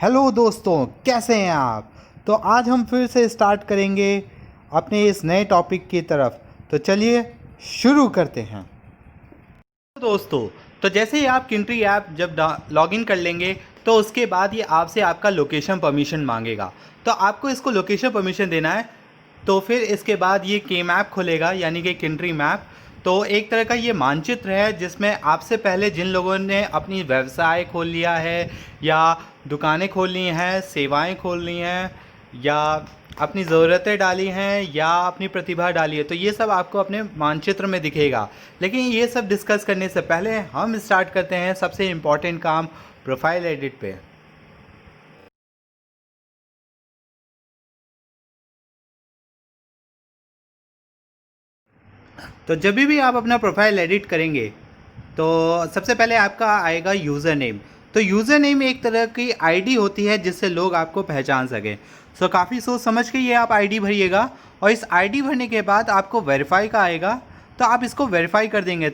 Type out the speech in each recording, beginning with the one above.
Hello दोस्तों, कैसे हैं आप। तो आज हम फिर से स्टार्ट करेंगे अपने इस नए टॉपिक की तरफ। तो चलिए शुरू करते हैं। तो दोस्तों, तो जैसे ही आप किंट्री ऐप जब लॉगिन कर लेंगे तो उसके बाद ये आपसे आपका लोकेशन परमिशन मांगेगा। तो आपको इसको लोकेशन परमिशन देना है। तो फिर इसके बाद ये के मैप खुलेगा, यानी कि किंट्री मैप। तो एक तरह का ये मानचित्र है जिसमें आपसे पहले जिन लोगों ने अपनी व्यवसाय खोल लिया है या दुकानें खोल ली हैं, सेवाएं खोल ली हैं या अपनी ज़रूरतें डाली हैं या अपनी प्रतिभा डाली है, तो ये सब आपको अपने मानचित्र में दिखेगा। लेकिन ये सब डिस्कस करने से पहले हम स्टार्ट करते हैं सबसे इम्पॉर्टेंट काम, प्रोफाइल एडिट पे। तो जब भी आप अपना प्रोफाइल एडिट करेंगे तो सबसे पहले आपका आएगा यूज़र नेम। तो यूज़र नेम एक तरह की आईडी होती है जिससे लोग आपको पहचान सकें। सो काफ़ी सोच समझ के ये आप आईडी भरिएगा और इस आईडी भरने के बाद आपको वेरीफाई का आएगा। तो आप इसको वेरीफाई कर देंगे।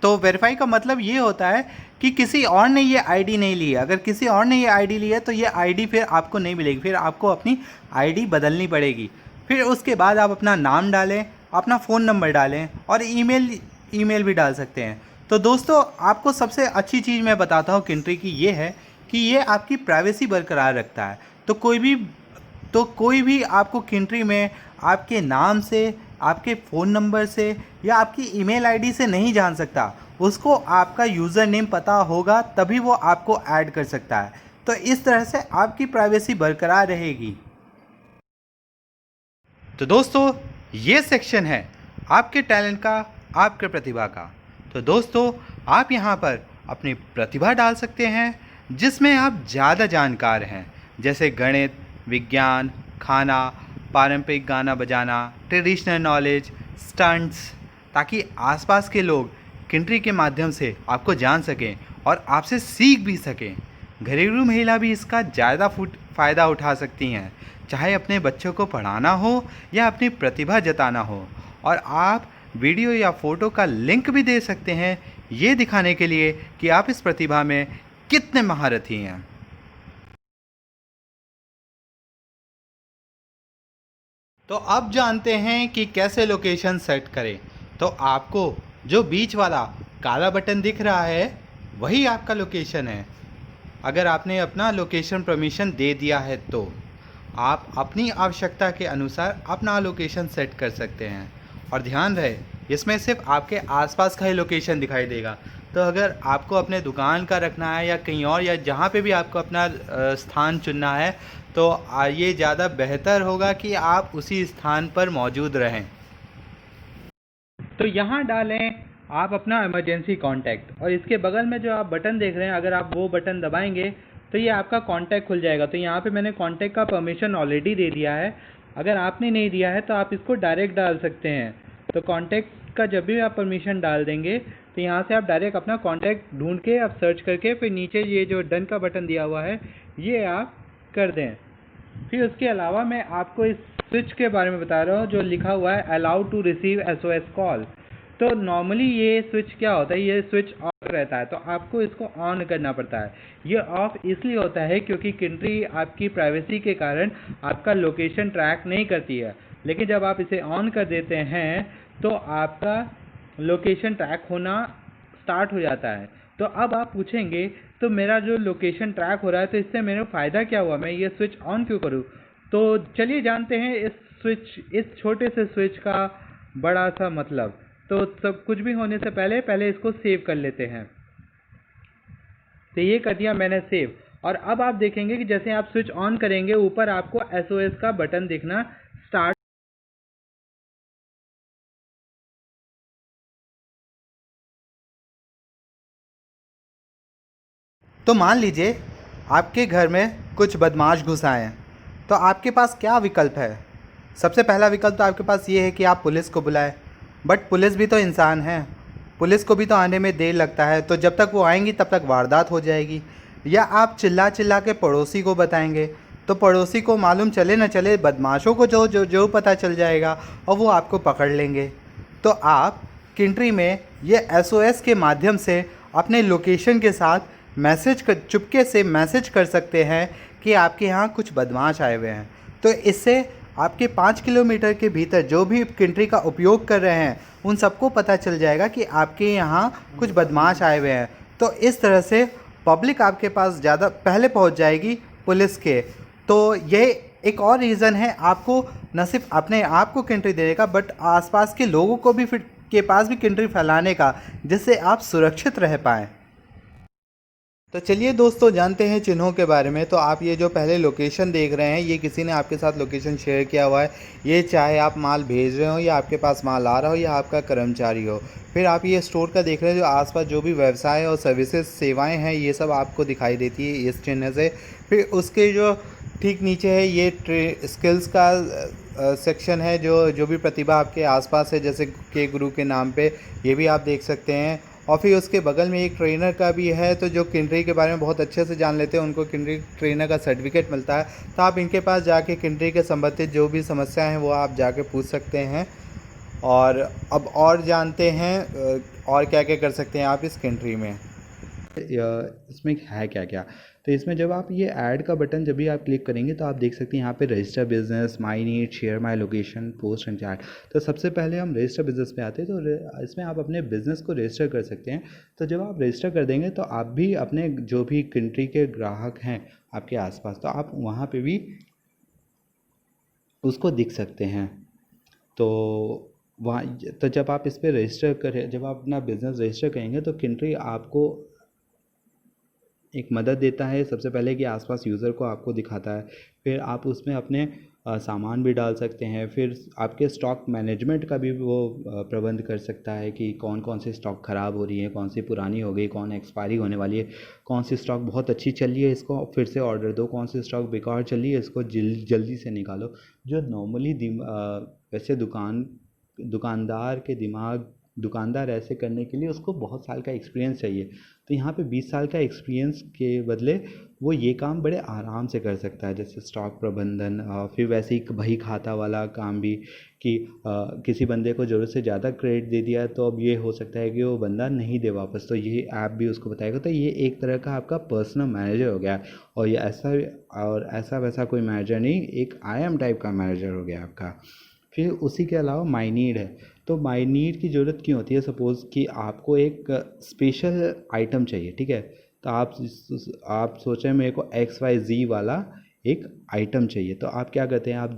तो वेरीफाई का मतलब ये होता है कि किसी और ने ये आईडी नहीं ली है। अगर किसी और ने ये आईडी ली है तो ये आईडी फिर आपको नहीं मिलेगी, फिर आपको अपनी आईडी बदलनी पड़ेगी। फिर उसके बाद आप अपना नाम डालें, अपना फ़ोन नंबर डालें और ईमेल भी डाल सकते हैं। तो दोस्तों, आपको सबसे अच्छी चीज़ मैं बताता हूँ किंट्री की, ये है कि ये आपकी प्राइवेसी बरकरार रखता है। तो कोई भी आपको किंट्री में आपके नाम से, आपके फ़ोन नंबर से या आपकी ईमेल आईडी से नहीं जान सकता। उसको आपका यूज़र नेम पता होगा तभी वो आपको ऐड कर सकता है। तो इस तरह से आपकी प्राइवेसी बरकरार रहेगी। तो दोस्तों, ये सेक्शन है आपके टैलेंट का, आपके प्रतिभा का। तो दोस्तों, आप यहाँ पर अपनी प्रतिभा डाल सकते हैं जिसमें आप ज़्यादा जानकार हैं, जैसे गणित, विज्ञान, खाना, पारंपरिक गाना बजाना, ट्रेडिशनल नॉलेज, स्टंट्स, ताकि आसपास के लोग किंट्री के माध्यम से आपको जान सकें और आपसे सीख भी सकें। घरेलू महिला भी इसका ज़्यादा फ़ायदा उठा सकती हैं, चाहे अपने बच्चों को पढ़ाना हो या अपनी प्रतिभा जताना हो। और आप वीडियो या फ़ोटो का लिंक भी दे सकते हैं, ये दिखाने के लिए कि आप इस प्रतिभा में कितने महारथी हैं। तो अब जानते हैं कि कैसे लोकेशन सेट करें। तो आपको जो बीच वाला काला बटन दिख रहा है वही आपका लोकेशन है। अगर आपने अपना लोकेशन परमिशन दे दिया है तो आप अपनी आवश्यकता के अनुसार अपना लोकेशन सेट कर सकते हैं। और ध्यान रहे, इसमें सिर्फ आपके आसपास का ही लोकेशन दिखाई देगा। तो अगर आपको अपने दुकान का रखना है या कहीं और, या जहाँ पे भी आपको अपना स्थान चुनना है, तो ये ज़्यादा बेहतर होगा कि आप उसी स्थान पर मौजूद रहें। तो यहाँ डालें आप अपना इमरजेंसी कांटेक्ट, और इसके बगल में जो आप बटन देख रहे हैं, अगर आप वो बटन दबाएंगे तो ये आपका कांटेक्ट खुल जाएगा। तो यहाँ पे मैंने कांटेक्ट का परमिशन ऑलरेडी दे दिया है। अगर आपने नहीं दिया है तो आप इसको डायरेक्ट डाल सकते हैं। तो कांटेक्ट का जब भी आप परमिशन डाल देंगे तो यहाँ से आप डायरेक्ट अपना कांटेक्ट ढूंढ के आप सर्च करके फिर नीचे ये जो डन का बटन दिया हुआ है ये आप कर दें। फिर उसके अलावा मैं आपको इस स्विच के बारे में बता रहा हूँ जो लिखा हुआ है allow to receive SOS call. तो नॉर्मली ये स्विच क्या होता है, ये स्विच ऑफ रहता है, तो आपको इसको ऑन करना पड़ता है। ये ऑफ इसलिए होता है क्योंकि किंट्री आपकी प्राइवेसी के कारण आपका लोकेशन ट्रैक नहीं करती है। लेकिन जब आप इसे ऑन कर देते हैं तो आपका लोकेशन ट्रैक होना स्टार्ट हो जाता है। तो अब आप पूछेंगे तो मेरा जो लोकेशन ट्रैक हो रहा है तो इससे मेरा फ़ायदा क्या हुआ, मैं ये स्विच ऑन क्यों करूँ। तो चलिए जानते हैं इस छोटे से स्विच का बड़ा सा मतलब। तो सब कुछ भी होने से पहले इसको सेव कर लेते हैं। तो ये कर दिया मैंने सेव। और अब आप देखेंगे कि जैसे आप स्विच ऑन करेंगे ऊपर आपको SOS का बटन दिखना स्टार्ट। तो मान लीजिए आपके घर में कुछ बदमाश घुस आए हैं, तो आपके पास क्या विकल्प है। सबसे पहला विकल्प तो आपके पास ये है कि आप पुलिस को बुलाएं। बट पुलिस भी तो इंसान है, पुलिस को भी तो आने में देर लगता है, तो जब तक वो आएंगी तब तक वारदात हो जाएगी। या आप चिल्ला चिल्ला के पड़ोसी को बताएंगे, तो पड़ोसी को मालूम चले न चले बदमाशों को जो जो जो पता चल जाएगा और वो आपको पकड़ लेंगे। तो आप किंट्री में ये SOS के माध्यम से अपने लोकेशन के साथ चुपके से मैसेज कर सकते हैं कि आपके यहाँ कुछ बदमाश आए हुए हैं। तो इससे आपके 5 किलोमीटर के भीतर जो भी कंट्री का उपयोग कर रहे हैं उन सबको पता चल जाएगा कि आपके यहाँ कुछ बदमाश आए हुए हैं। तो इस तरह से पब्लिक आपके पास ज़्यादा पहले पहुँच जाएगी पुलिस के। तो ये एक और रीज़न है आपको न सिर्फ अपने आप को कंट्री देने का बट आसपास के लोगों को भी फिर के पास भी कंट्री फैलाने का, जिससे आप सुरक्षित रह पाएँ। तो चलिए दोस्तों, जानते हैं चिन्हों के बारे में। तो आप ये जो पहले लोकेशन देख रहे हैं, ये किसी ने आपके साथ लोकेशन शेयर किया हुआ है। ये चाहे आप माल भेज रहे हो या आपके पास माल आ रहा हो या आपका कर्मचारी हो। फिर आप ये स्टोर का देख रहे हैं, जो आसपास जो भी व्यवसाय और सर्विसेज सेवाएं हैं ये सब आपको दिखाई देती है इस चिन्ह से। फिर उसके जो ठीक नीचे है ये स्किल्स का सेक्शन है, जो भी प्रतिभा आपके आसपास है, जैसे के गुरु के नाम पे, ये भी आप देख सकते हैं। और फिर उसके बगल में एक ट्रेनर का भी है, तो जो किन्नरी के बारे में बहुत अच्छे से जान लेते हैं उनको किन्नरी ट्रेनर का सर्टिफिकेट मिलता है। तो आप इनके पास जाके किन्नरी के संबंधित जो भी समस्याएं हैं वो आप जाके पूछ सकते हैं। और अब और जानते हैं और क्या क्या कर सकते हैं आप इस किन्नरी में। इसमें है क्या क्या, तो इसमें जब आप ये ऐड का बटन जब भी आप क्लिक करेंगे तो आप देख सकते हैं यहाँ पे register business, my need, share my location, post and chat. तो सबसे पहले हम रजिस्टर बिजनेस पे आते हैं। तो इसमें आप अपने बिजनेस को रजिस्टर कर सकते हैं। तो जब आप रजिस्टर कर देंगे तो आप भी अपने जो भी कंट्री के ग्राहक हैं आपके आसपास, तो आप वहाँ पे भी उसको दिख सकते हैं। तो वहाँ तो जब आप इस पर रजिस्टर करें, जब आप अपना बिज़नेस रजिस्टर करेंगे तो किन्नरी आपको एक मदद देता है। सबसे पहले कि आसपास यूज़र को आपको दिखाता है। फिर आप उसमें अपने सामान भी डाल सकते हैं। फिर आपके स्टॉक मैनेजमेंट का भी वो प्रबंध कर सकता है कि कौन कौन सी स्टॉक ख़राब हो रही है, कौन सी पुरानी हो गई, कौन एक्सपायरी होने वाली है, कौन सी स्टॉक बहुत अच्छी चल रही है इसको फिर से ऑर्डर दो, कौन सी स्टॉक बेकार चल रही है इसको जल्दी से निकालो। जो नॉर्मली वैसे दुकानदार ऐसे करने के लिए उसको बहुत साल का एक्सपीरियंस चाहिए। तो यहाँ पे 20 साल का एक्सपीरियंस के बदले वो ये काम बड़े आराम से कर सकता है, जैसे स्टॉक प्रबंधन। फिर वैसे ही बही खाता वाला काम भी कि किसी बंदे को ज़रूरत से ज़्यादा क्रेडिट दे दिया तो अब ये हो सकता है कि वो बंदा नहीं दे वापस, तो ये ऐप भी उसको बताएगा। तो ये एक तरह का आपका पर्सनल मैनेजर हो गया। और ये ऐसा वैसा कोई मैनेजर नहीं, एक IM टाइप का मैनेजर हो गया आपका। फिर उसी के अलावा माई नीड है। तो माई नीड की ज़रूरत क्यों होती है? सपोज़ कि आपको एक स्पेशल आइटम चाहिए, ठीक है। तो आप सोचें मेरे को XYZ वाला एक आइटम चाहिए। तो आप क्या करते हैं, आप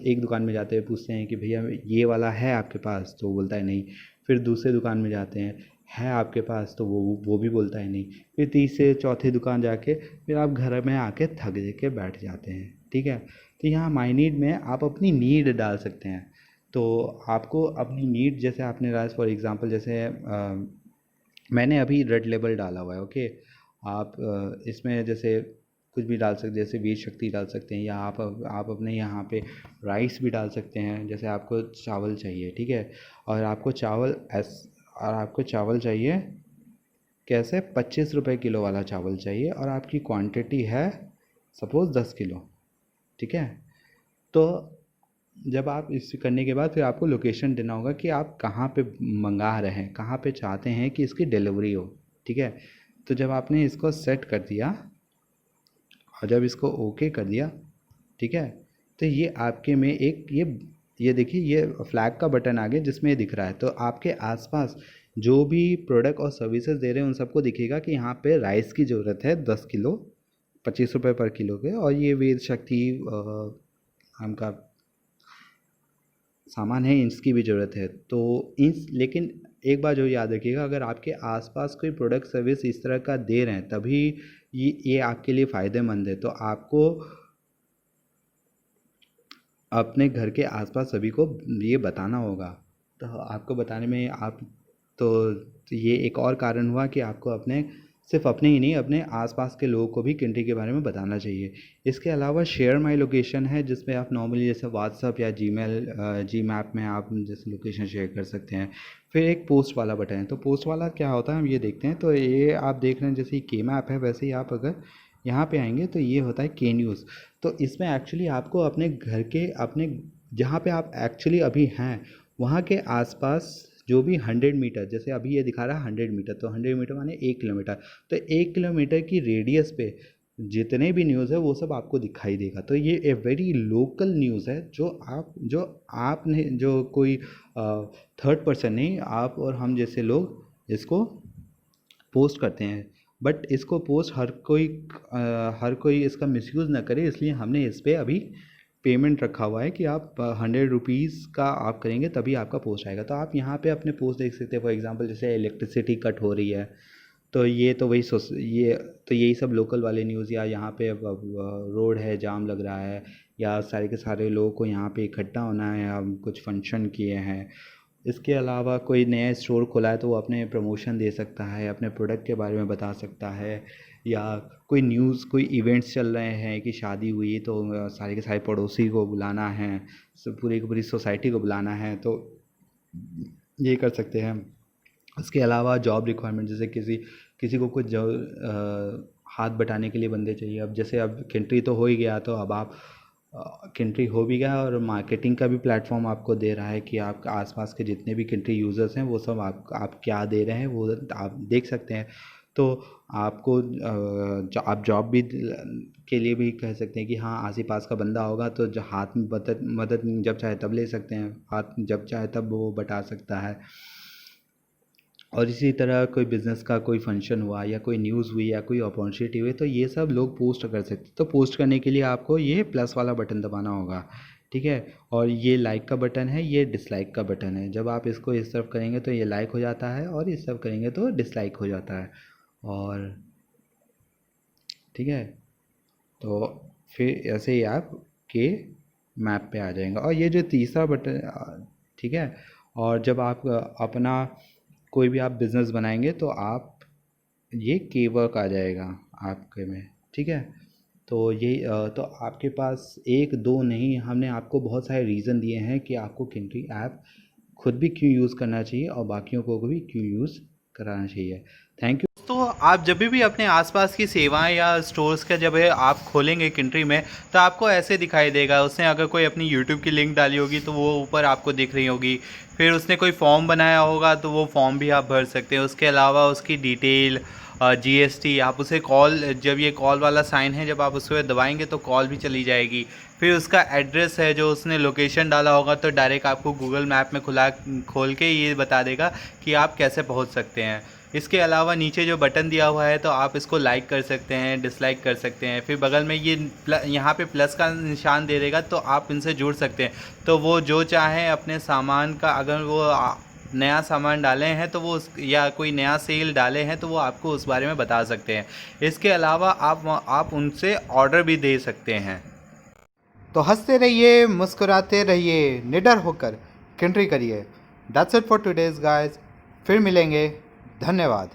एक दुकान में जाते हैं, पूछते हैं कि भैया ये वाला है आपके पास, तो वो बोलता है नहीं। फिर दूसरे दुकान में जाते हैं, है आपके पास, तो वो भी बोलता है नहीं। फिर तीसरे चौथे दुकान जाके फिर आप घर में आके थक के बैठ जाते हैं, ठीक है। तो यहाँ माई नीड में आप अपनी नीड डाल सकते हैं। तो आपको अपनी नीड, जैसे आपने डाला फॉर एग्ज़ाम्पल, जैसे मैंने अभी रेड लेबल डाला हुआ है, ओके। आप इसमें जैसे कुछ भी डाल सकते हैं, जैसे वीर शक्ति डाल सकते हैं, या आप अपने यहाँ पे राइस भी डाल सकते हैं। जैसे आपको चावल चाहिए, ठीक है, और आपको चावल चाहिए कैसे, 25 रुपये किलो वाला चावल चाहिए, और आपकी क्वांटिटी है सपोज़ 10 किलो, ठीक है। तो जब आप इसे करने के बाद फिर आपको लोकेशन देना होगा कि आप कहाँ पे मंगा रहे हैं, कहाँ पे चाहते हैं कि इसकी डिलीवरी हो, ठीक है। तो जब आपने इसको सेट कर दिया और जब इसको ओके कर दिया, ठीक है, तो ये आपके में एक ये देखिए ये फ्लैग का बटन आ गया जिसमें ये दिख रहा है। तो आपके आसपास जो भी प्रोडक्ट और सर्विसेज दे रहे हैं उन सबको दिखेगा कि यहाँ पे राइस की ज़रूरत है 10 किलो, 25 रुपये पर किलो के, और ये वीर शक्ति आम का सामान है, इसकी भी ज़रूरत है। तो लेकिन एक बार जो याद रखिएगा, अगर आपके आसपास कोई प्रोडक्ट सर्विस इस तरह का दे रहे हैं तभी ये आपके लिए फ़ायदेमंद है। तो आपको अपने घर के आसपास सभी को ये बताना होगा। तो आपको बताने में तो ये एक और कारण हुआ कि आपको सिर्फ अपने ही नहीं, अपने आसपास के लोगों को भी कंट्री के बारे में बताना चाहिए। इसके अलावा शेयर माई लोकेशन है, जिसमें आप नॉर्मली जैसे व्हाट्सअप या जी मैप में आप जैसे लोकेशन शेयर कर सकते हैं। फिर एक पोस्ट वाला बटन है। तो पोस्ट वाला क्या होता है हम ये देखते हैं। तो ये आप देख रहे हैं जैसे के मैप है, वैसे ही आप अगर यहाँ पे आएंगे तो ये होता है के न्यूज़। तो इसमें एक्चुअली आपको अपने घर के जहाँ पे आप एक्चुअली अभी हैं वहाँ के आसपास जो भी 100 मीटर, जैसे अभी ये दिखा रहा है 100 मीटर, तो 100 मीटर माने 1 किलोमीटर, तो 1 किलोमीटर की रेडियस पे जितने भी न्यूज़ है वो सब आपको दिखाई देगा। तो ये ए वेरी लोकल न्यूज़ है, जो आपने जो कोई थर्ड पर्सन नहीं, आप और हम जैसे लोग इसको पोस्ट करते हैं, बट इसको पोस्ट हर कोई इसका मिसयूज़ ना करे, इसलिए हमने इस पर अभी पेमेंट रखा हुआ है कि आप 100 रुपीज़ का आप करेंगे तभी आपका पोस्ट आएगा। तो आप यहाँ पे अपने पोस्ट देख सकते हैं। फॉर एग्जांपल जैसे इलेक्ट्रिसिटी कट हो रही है, तो ये तो वही ये तो यही सब लोकल वाले न्यूज़, या यहाँ पे रोड है जाम लग रहा है, या सारे के सारे लोगों को यहाँ पे इकट्ठा होना है, हम कुछ फंक्शन किए हैं। इसके अलावा कोई नया स्टोर खोला है तो वो अपने प्रमोशन दे सकता है, अपने प्रोडक्ट के बारे में बता सकता है, या कोई न्यूज़ कोई इवेंट्स चल रहे हैं कि शादी हुई तो सारे के सारे पड़ोसी को बुलाना है, सब पूरी की पूरी सोसाइटी को बुलाना है, तो ये कर सकते हैं। इसके अलावा जॉब रिक्वायरमेंट, जैसे किसी किसी को कुछ हाथ बटाने के लिए बंदे चाहिए। अब जैसे अब कंट्री तो हो ही गया, तो अब आप कंट्री हो भी गया और मार्केटिंग का भी प्लेटफॉर्म आपको दे रहा है कि आप आसपास के जितने भी कंट्री यूज़र्स हैं वो सब आप क्या दे रहे हैं वो आप देख सकते हैं। तो आपको आप जॉब भी के लिए भी कह सकते हैं कि हाँ आस ही पास का बंदा होगा तो जो हाथ में मदद मदद जब चाहे तब ले सकते हैं, हाथ जब चाहे तब वो बटा सकता है। और इसी तरह कोई बिज़नेस का कोई फंक्शन हुआ या कोई न्यूज़ हुई या कोई अपॉर्चुनिटी हुई, तो ये सब लोग पोस्ट कर सकते। तो पोस्ट करने के लिए आपको ये प्लस वाला बटन दबाना होगा, ठीक है। और ये लाइक का बटन है, ये डिसलाइक का बटन है। जब आप इसको इस तरफ करेंगे तो ये लाइक हो जाता है, और इस तरफ करेंगे तो डिसलाइक हो जाता है। और ठीक है, तो फिर ऐसे ही आप के मैप पे आ जाएगा। और ये जो तीसरा बटन, ठीक है। और जब आप अपना कोई भी आप बिज़नेस बनाएंगे तो आप ये के वर्क आ जाएगा आपके में, ठीक है। तो ये तो आपके पास एक दो नहीं, हमने आपको बहुत सारे रीज़न दिए हैं कि आपको किंट्री ऐप खुद भी क्यों यूज़ करना चाहिए और बाकियों को भी क्यों यूज़ कराना चाहिए। Thank you. तो आप जब भी अपने आसपास की सेवाएं या स्टोर्स का जब आप खोलेंगे किंट्री में, तो आपको ऐसे दिखाई देगा। उसने अगर कोई अपनी यूट्यूब की लिंक डाली होगी तो वो ऊपर आपको दिख रही होगी। फिर उसने कोई फॉर्म बनाया होगा तो वो फॉर्म भी आप भर सकते हैं। उसके अलावा उसकी डिटेल, जीएसटी, आप उसे कॉल, जब ये कॉल वाला साइन है जब आप उस पर दबाएंगे तो कॉल भी चली जाएगी। फिर उसका एड्रेस है, जो उसने लोकेशन डाला होगा तो डायरेक्ट आपको गूगल मैप में खोल के ये बता देगा कि आप कैसे पहुंच सकते हैं। इसके अलावा नीचे जो बटन दिया हुआ है तो आप इसको लाइक कर सकते हैं, डिसलाइक कर सकते हैं। फिर बगल में ये यहाँ पे प्लस का निशान दे देगा तो आप इनसे जुड़ सकते हैं। तो वो जो चाहें अपने सामान का, अगर वो नया सामान डाले हैं तो वो या कोई नया सेल डाले हैं तो वो आपको उस बारे में बता सकते हैं। इसके अलावा आप उनसे ऑर्डर भी दे सकते हैं। तो हंसते रहिए, मुस्कुराते रहिए, निडर होकर किंट्री करिए। That's it for today's guys. फिर मिलेंगे। धन्यवाद।